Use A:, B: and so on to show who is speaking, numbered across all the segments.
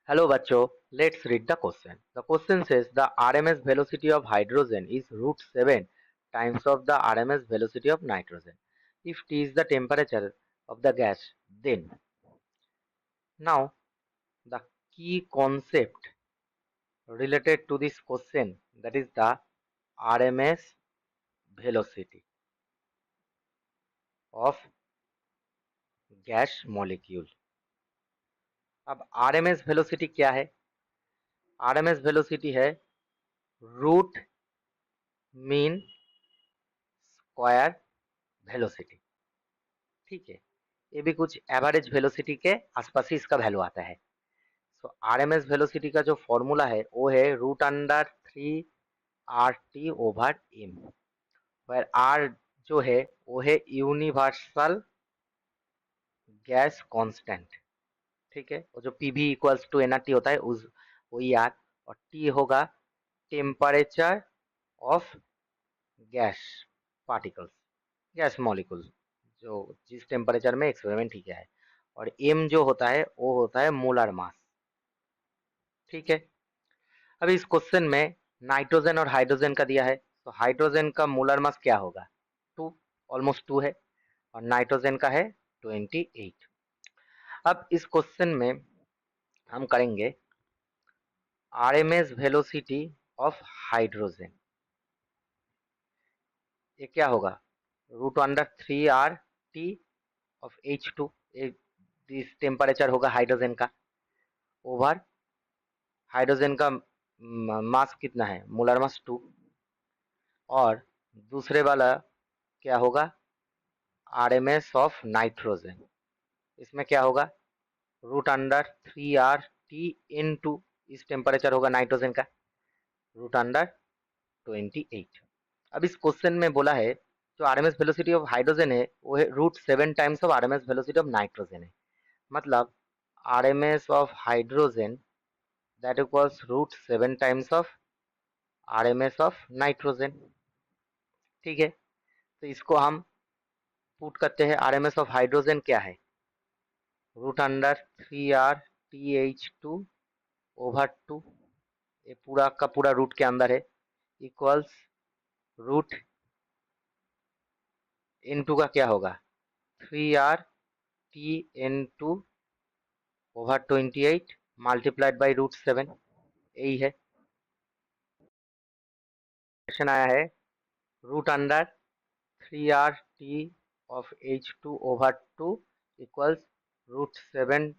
A: Hello बच्चों, let's read the question. The question says the RMS velocity of hydrogen is root 7 times of the RMS velocity of nitrogen. If T is the temperature of the gas, then now the key concept related to this question, that is the RMS velocity of gas molecule. अब RMS velocity क्या है? RMS velocity है root mean square velocity. ठीक है, ये भी कुछ average velocity के आसपास ही इसका वैल्यू आता है। सो आरएमएस वेलोसिटी का जो फॉर्मूला है वो है √3 RT/m, वेयर आर जो है वो है यूनिवर्सल गैस कांस्टेंट। ठीक है, और जो पीवी इक्वल्स टू एनआरटी होता है उस वही आर, और टी होगा temperature of gas particles, gas molecule जो जिस टेम्परेचर में एक्सपेरिमेंट ही किया है, और एम जो होता है वो होता है मोलर मास। ठीक है, अभी इस क्वेश्चन में नाइट्रोजन और हाइड्रोजन का दिया है, तो हाइड्रोजन का मोलर मास क्या होगा? 2, ऑलमोस्ट 2 है, और नाइट्रोजन का है 28। अब इस क्वेश्चन में हम करेंगे आरएमएस वेलोसिटी ऑफ हाइड्रोजन। ये क्या होगा? √3 RT of H2, this temperature होगा हाइड्रोजन का, ओवर हाइड्रोजन का मास कितना है? मोलर मास 2, और दूसरे वाला क्या होगा? RMS of nitrogen. इसमें क्या होगा? √3 RT इन इस टेम्परेचर होगा नाइट्रोजन का, √28। अब इस क्वेश्चन में बोला है जो आरएमएस वेलोसिटी ऑफ हाइड्रोजन है वो है √7 times of RMS velocity of nitrogen है। मतलब RMS of hydrogen that equals √7 times of RMS of nitrogen. ठीक है, तो इसको हम पुट करते हैं। आरएमएस ऑफ हाइड्रोजन क्या है? √3 RTH2/2, ये पूरा का पूरा रूट के अंदर है, इक्वल्स रूट इन टू का क्या होगा? 3RT/28 मल्टीप्लाइड बाई √7, यही है। क्वेश्चन आया है √3 RT of H2/2 equals √7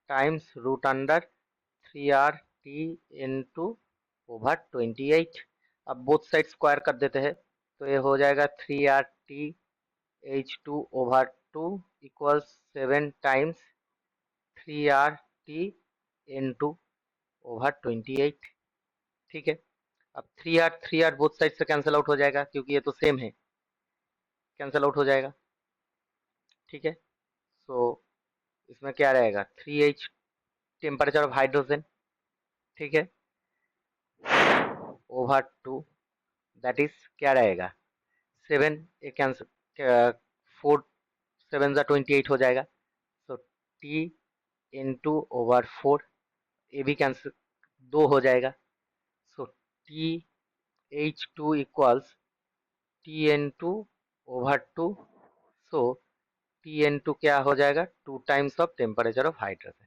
A: times √3 RT/28। अब बोथ साइड स्क्वायर कर देते हैं, तो ये हो जाएगा 3RT/H2/2 इक्वल्स 7 टाइम्स 3RT/28। ठीक है, अब 3R बोथ साइड से कैंसिल आउट हो जाएगा क्योंकि ये तो सेम है, कैंसिल आउट हो जाएगा। ठीक है, सो इसमें क्या रहेगा? 3H टेम्परेचर ऑफ हाइड्रोजन, ठीक है, /2, दैट इज क्या रहेगा? 7, एक कैंसिल, 4 7 × 28 हो जाएगा, सो T /4, ये भी कैंसिल, 2 हो जाएगा, सो TH2 इक्वल्स T/2, सो T/2 क्या हो जाएगा? 2 times of temperature of hydrogen.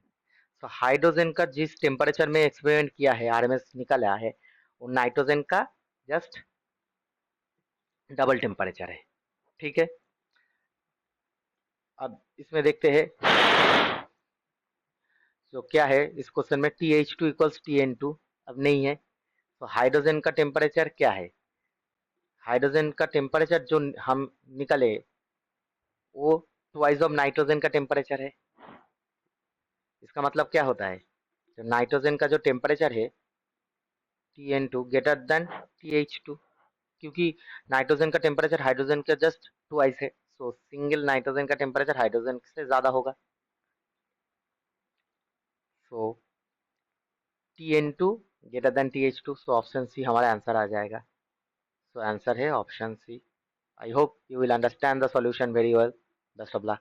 A: So hydrogen का जिस टेम्परेचर में एक्सपेरिमेंट किया है, आरएमएस निकल आया है, वो नाइट्रोजन का जस्ट डबल टेम्परेचर है। ठीक है, अब इसमें देखते हैं तो क्या है इस क्वेश्चन में। TH2 इक्वल्स TN2 अब नहीं है, तो हाइड्रोजन का टेम्परेचर क्या है? हाइड्रोजन का टेम्परेचर जो हम निकले वो ट्वाइस ऑफ नाइट्रोजन का टेम्परेचर है। इसका मतलब क्या होता है? तो नाइट्रोजन का जो टेम्परेचर है TN2 ग्रेटर देन TH2, क्योंकि नाइट्रोजन का टेम्परेचर हाइड्रोजन का जस्ट ट्वाइस है, सो सिंगल नाइट्रोजन का टेम्परेचर हाइड्रोजन से ज़्यादा होगा। So TN2 greater than TH2, so option C हमारा आंसर आ जाएगा। सो आंसर है option C. I hope you will understand the solution very well. Best of luck.